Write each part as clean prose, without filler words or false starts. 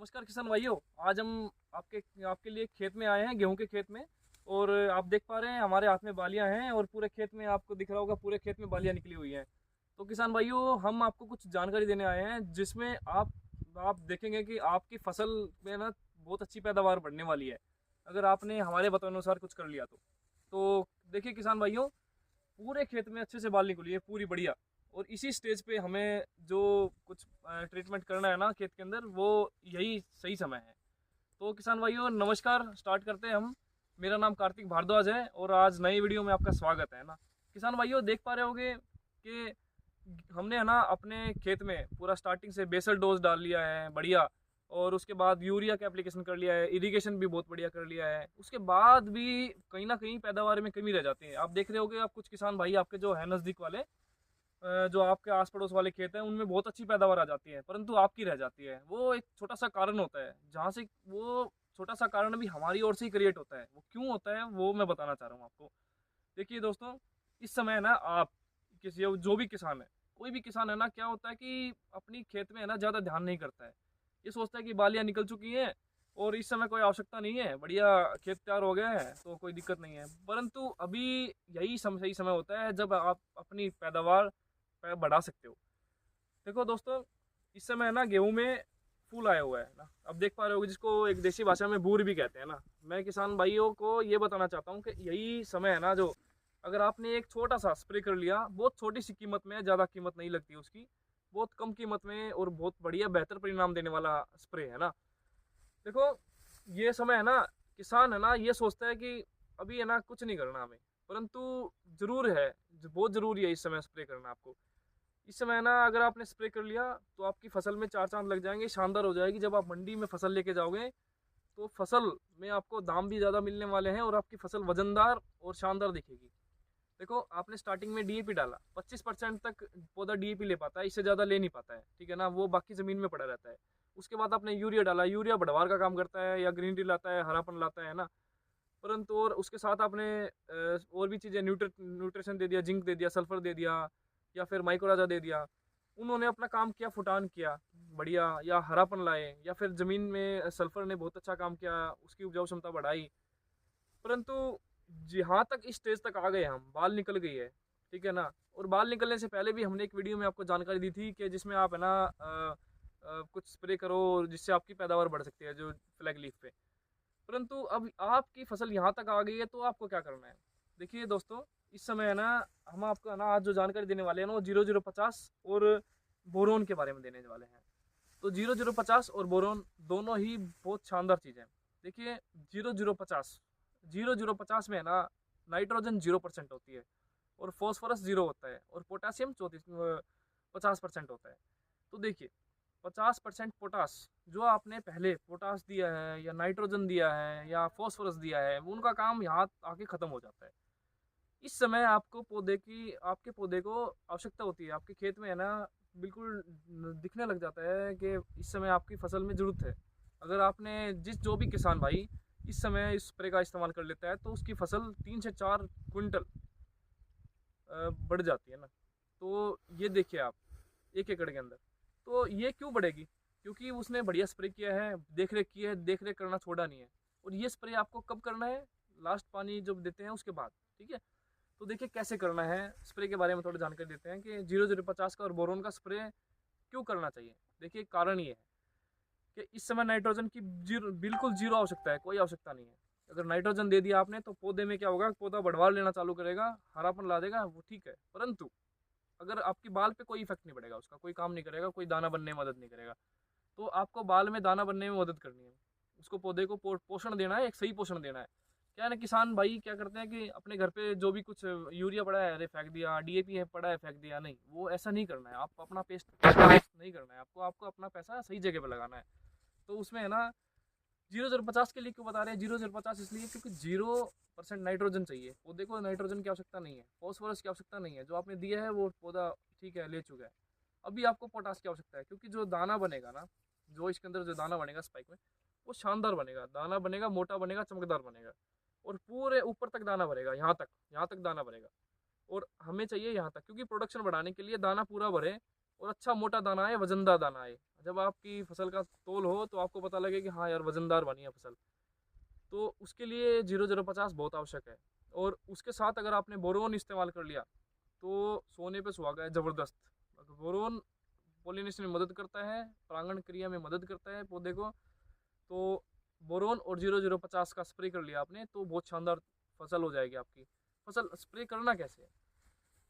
नमस्कार किसान भाइयों। आज हम आपके आपके लिए खेत में आए हैं, गेहूं के खेत में। और आप देख पा रहे हैं हमारे हाथ में बालियां हैं और पूरे खेत में आपको दिख रहा होगा, पूरे खेत में बालियां निकली हुई हैं। तो किसान भाइयों, हम आपको कुछ जानकारी देने आए हैं जिसमें आप देखेंगे कि आपकी फसल में ना बहुत अच्छी पैदावार बढ़ने वाली है, अगर आपने हमारे बताए अनुसार कुछ कर लिया तो देखिए किसान भाइयों, पूरे खेत में अच्छे से बाल निकली है, पूरी बढ़िया। और इसी स्टेज पे हमें जो कुछ ट्रीटमेंट करना है ना खेत के अंदर, वो यही सही समय है। तो किसान भाइयों नमस्कार, स्टार्ट करते हैं हम। मेरा नाम कार्तिक भारद्वाज है और आज नई वीडियो में आपका स्वागत है ना। किसान भाइयों देख पा रहे होंगे कि हमने है ना अपने खेत में पूरा स्टार्टिंग से बेसल डोज डाल लिया है बढ़िया, और उसके बाद यूरिया का एप्लीकेशन कर लिया है, इरिगेशन भी बहुत बढ़िया कर लिया है। उसके बाद भी कहीं ना कहीं पैदावार में कमी रह जाती है। आप देख रहे होगे, आप कुछ किसान भाई आपके जो है नज़दीक वाले, जो आपके आस पड़ोस वाले खेत हैं, उनमें बहुत अच्छी पैदावार आ जाती है, परंतु आपकी रह जाती है। वो एक छोटा सा कारण होता है, जहाँ से वो छोटा सा कारण भी हमारी ओर से ही क्रिएट होता है। वो क्यों होता है वो मैं बताना चाह रहा हूँ आपको। देखिए दोस्तों, इस समय ना आप किसी जो भी किसान है, कोई भी किसान है ना, क्या होता है कि अपनी खेत में है ना ज़्यादा ध्यान नहीं करता है। ये सोचता है कि बालियाँ निकल चुकी हैं और इस समय कोई आवश्यकता नहीं है, बढ़िया खेत तैयार हो गया है तो कोई दिक्कत नहीं है। परंतु अभी यही सही समय होता है जब आप अपनी पैदावार बढ़ा सकते हो। देखो दोस्तों, इस समय है ना गेहूं में फूल आया हुआ है ना, अब देख पा रहे हो, जिसको एक देसी भाषा में बूर भी कहते हैं ना। मैं किसान भाइयों को ये बताना चाहता हूँ कि यही समय है ना, जो अगर आपने एक छोटा सा स्प्रे कर लिया, बहुत छोटी सी कीमत में, ज़्यादा कीमत नहीं लगती उसकी, बहुत कम कीमत में और बहुत बढ़िया बेहतर परिणाम देने वाला स्प्रे है ना। देखो, ये समय है ना, किसान है ना ये सोचता है कि अभी है ना कुछ नहीं करना हमें, परंतु जरूर है, बहुत जरूरी है इस समय स्प्रे करना आपको। इस समय ना अगर आपने स्प्रे कर लिया तो आपकी फसल में चार चांद लग जाएंगे, शानदार हो जाएगी। जब आप मंडी में फसल लेके जाओगे तो फसल में आपको दाम भी ज़्यादा मिलने वाले हैं और आपकी फसल वजनदार और शानदार दिखेगी। देखो, आपने स्टार्टिंग में डीएपी डाला, 25% तक पौधा डीएपी ले पाता है, इससे ज़्यादा ले नहीं पाता है, ठीक है ना, वो बाकी ज़मीन में पड़ा रहता है। उसके बाद आपने यूरिया डाला, यूरिया बढ़वार का काम करता है या ग्रीनरी लाता है, हरापन लाता है ना। परंतु और उसके साथ आपने और भी चीज़ें, न्यूट्रिशन दे दिया, जिंक दे दिया, सल्फर दे दिया, या फिर माइक्रोराजा दे दिया। उन्होंने अपना काम किया, फुटान किया बढ़िया, या हरापन लाए, या फिर ज़मीन में सल्फर ने बहुत अच्छा काम किया, उसकी उपजाऊ क्षमता बढ़ाई। परंतु जहाँ तक इस स्टेज तक आ गए हम, बाल निकल गई है, ठीक है ना। और बाल निकलने से पहले भी हमने एक वीडियो में आपको जानकारी दी थी कि जिसमें आप है ना कुछ स्प्रे करो जिससे आपकी पैदावार बढ़ सकती है, जो फ्लैग लीफ पे। परंतु अब आपकी फसल यहाँ तक आ गई है तो आपको क्या करना है। देखिए दोस्तों, इस समय है ना, हम आपको है ना आज जो जानकारी देने वाले हैं ना, वो 0050 और बोरोन के बारे में देने वाले हैं। तो 0050 और बोरोन दोनों ही बहुत शानदार चीज़ें हैं। देखिए, 0050 में है ना नाइट्रोजन 0% होती है, और फॉस्फोरस 0 होता है, और पोटासियम 50% होता है। तो देखिए, 50% पोटास जो आपने पहले पोटास दिया है या नाइट्रोजन दिया है या फॉस्फोरस दिया है, उनका काम यहाँ आके ख़त्म हो जाता है। इस समय आपको आपके पौधे को आवश्यकता होती है, आपके खेत में है ना बिल्कुल दिखने लग जाता है कि इस समय आपकी फसल में ज़रूरत है। अगर आपने जो भी किसान भाई इस समय इस स्प्रे का इस्तेमाल कर लेता है तो उसकी फसल 3 से 4 क्विंटल बढ़ जाती है ना। तो ये देखिए आप, 1 एकड़ के अंदर। तो ये क्यों बढ़ेगी? क्योंकि उसने बढ़िया स्प्रे किया है, देख रेख की है, देख रेख करना छोड़ा नहीं है। और ये स्प्रे आपको कब करना है? लास्ट पानी जब देते हैं उसके बाद, ठीक है। तो देखिए कैसे करना है, स्प्रे के बारे में थोड़ी जानकारी देते हैं कि 0050 का और बोरोन का स्प्रे क्यों करना चाहिए। देखिए, कारण ये है कि इस समय नाइट्रोजन की बिल्कुल जीरो आवश्यकता है, कोई आवश्यकता नहीं है। अगर नाइट्रोजन दे दिया आपने तो पौधे में क्या होगा, पौधा बढ़वार लेना चालू करेगा, हरापन ला देगा, वो ठीक है। परंतु अगर आपकी बाल पे कोई इफेक्ट नहीं पड़ेगा, उसका कोई काम नहीं करेगा, कोई दाना बनने में मदद नहीं करेगा। तो आपको बाल में दाना बनने में मदद करनी है, उसको पौधे को पोषण देना है, एक सही पोषण देना है। क्या है ना, किसान भाई क्या करते हैं कि अपने घर पे जो भी कुछ यूरिया पड़ा है, अरे फेंक दिया, डीएपी है पड़ा है फेंक दिया। नहीं, वो ऐसा नहीं करना है। आप अपना पैसा वेस्ट नहीं करना है, आपको आपको अपना पैसा सही जगह पे लगाना है। तो उसमें है ना 0050 के लिए क्यों बता रहे हैं? 0050 इसलिए क्योंकि 0% नाइट्रोजन चाहिए पौधे को, नाइट्रोजन की आवश्यकता नहीं है, फॉस्फोरस की आवश्यकता नहीं है। जो आपने दिया है वो पौधा ठीक है, ले चुका है। अभी आपको पोटास की आवश्यकता है, क्योंकि जो दाना बनेगा ना, जो इसके अंदर जो दाना बनेगा स्पाइक में, वो शानदार बनेगा, दाना बनेगा, मोटा बनेगा, चमकदार बनेगा, और पूरे ऊपर तक दाना भरेगा, यहाँ तक दाना भरेगा। और हमें चाहिए यहाँ तक, क्योंकि प्रोडक्शन बढ़ाने के लिए दाना पूरा भरे और अच्छा मोटा दाना आए, वजनदार दाना आए, जब आपकी फसल का तोल हो तो आपको पता लगे कि हाँ यार वजनदार बनी है फसल, तो उसके लिए 0050 बहुत आवश्यक है। और उसके साथ अगर आपने बोरोन इस्तेमाल कर लिया तो सोने पे सुहागा है ज़बरदस्त। बोरोन पोलिनेशन में मदद करता है, परागण क्रिया में मदद करता है पौधे को। तो बोरोन और 0050 का स्प्रे कर लिया आपने तो बहुत शानदार फसल हो जाएगी आपकी। फसल स्प्रे करना कैसे है,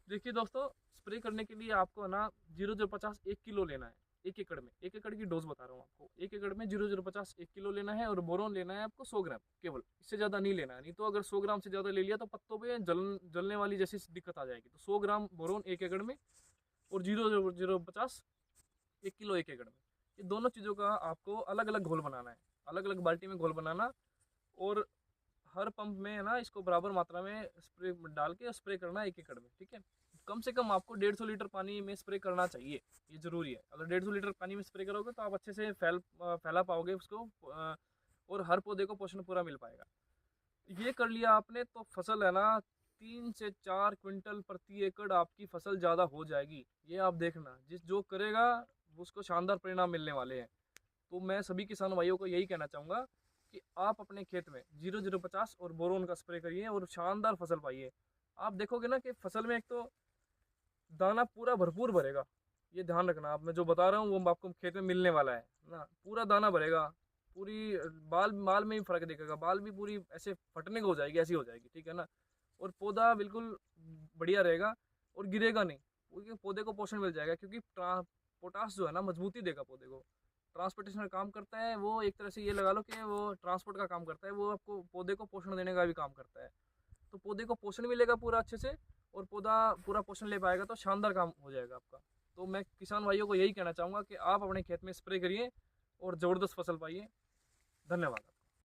देखिए दोस्तों, स्प्रे करने के लिए आपको ना 0050 1 किलो लेना है 1 एकड़ में। 1 एकड़ की डोज बता रहा हूँ आपको। 1 एकड़ में 0050 1 किलो लेना है और बोरोन लेना है आपको 100 ग्राम केवल, इससे ज़्यादा नहीं लेना है। नहीं तो अगर 100 ग्राम से ज़्यादा ले लिया तो पत्तों पे जलने वाली जैसी दिक्कत आ जाएगी। तो 100 ग्राम बोरोन 1 एकड़ में और 0050 1 किलो 1 एकड़ में, ये दोनों चीज़ों का आपको अलग अलग घोल बनाना है, अलग अलग बाल्टी में घोल बनाना। और हर पंप में है ना इसको बराबर मात्रा में स्प्रे डाल के स्प्रे करना 1 एकड़ में, ठीक है। कम से कम आपको 150 लीटर पानी में स्प्रे करना चाहिए, ये ज़रूरी है। अगर 150 लीटर पानी में स्प्रे करोगे तो आप अच्छे से फैला पाओगे उसको, और हर पौधे को पोषण पूरा मिल पाएगा। ये कर लिया आपने तो फसल है ना 3 से 4 क्विंटल प्रति एकड़ आपकी फसल ज़्यादा हो जाएगी। ये आप देखना, जो करेगा उसको शानदार परिणाम मिलने वाले हैं। तो मैं सभी किसान भाइयों को यही कहना चाहूँगा कि आप अपने खेत में 0050 और बोरोन का स्प्रे करिए और शानदार फसल पाइए। आप देखोगे ना कि फसल में एक तो दाना पूरा भरपूर भरेगा, ये ध्यान रखना। आप मैं जो बता रहा हूँ वो आपको खेत में मिलने वाला है ना, पूरा दाना भरेगा। पूरी बाल बाल में ही फर्क दिखेगा, बाल भी पूरी ऐसे फटने को हो जाएगी, ऐसी हो जाएगी, ठीक है ना। और पौधा बिल्कुल बढ़िया रहेगा और गिरेगा नहीं, क्योंकि पौधे को पोषण मिल जाएगा। क्योंकि पोटास जो है ना मजबूती देगा पौधे को, ट्रांसपोर्टेशन का काम करता है वो। एक तरह से ये लगा लो कि वो ट्रांसपोर्ट का काम करता है, वो आपको पौधे को पोषण देने का भी काम करता है। तो पौधे को पोषण मिलेगा पूरा अच्छे से और पौधा पूरा पोषण ले पाएगा तो शानदार काम हो जाएगा आपका। तो मैं किसान भाइयों को यही कहना चाहूँगा कि आप अपने खेत में स्प्रे करिए और ज़बरदस्त फसल पाइए। धन्यवाद।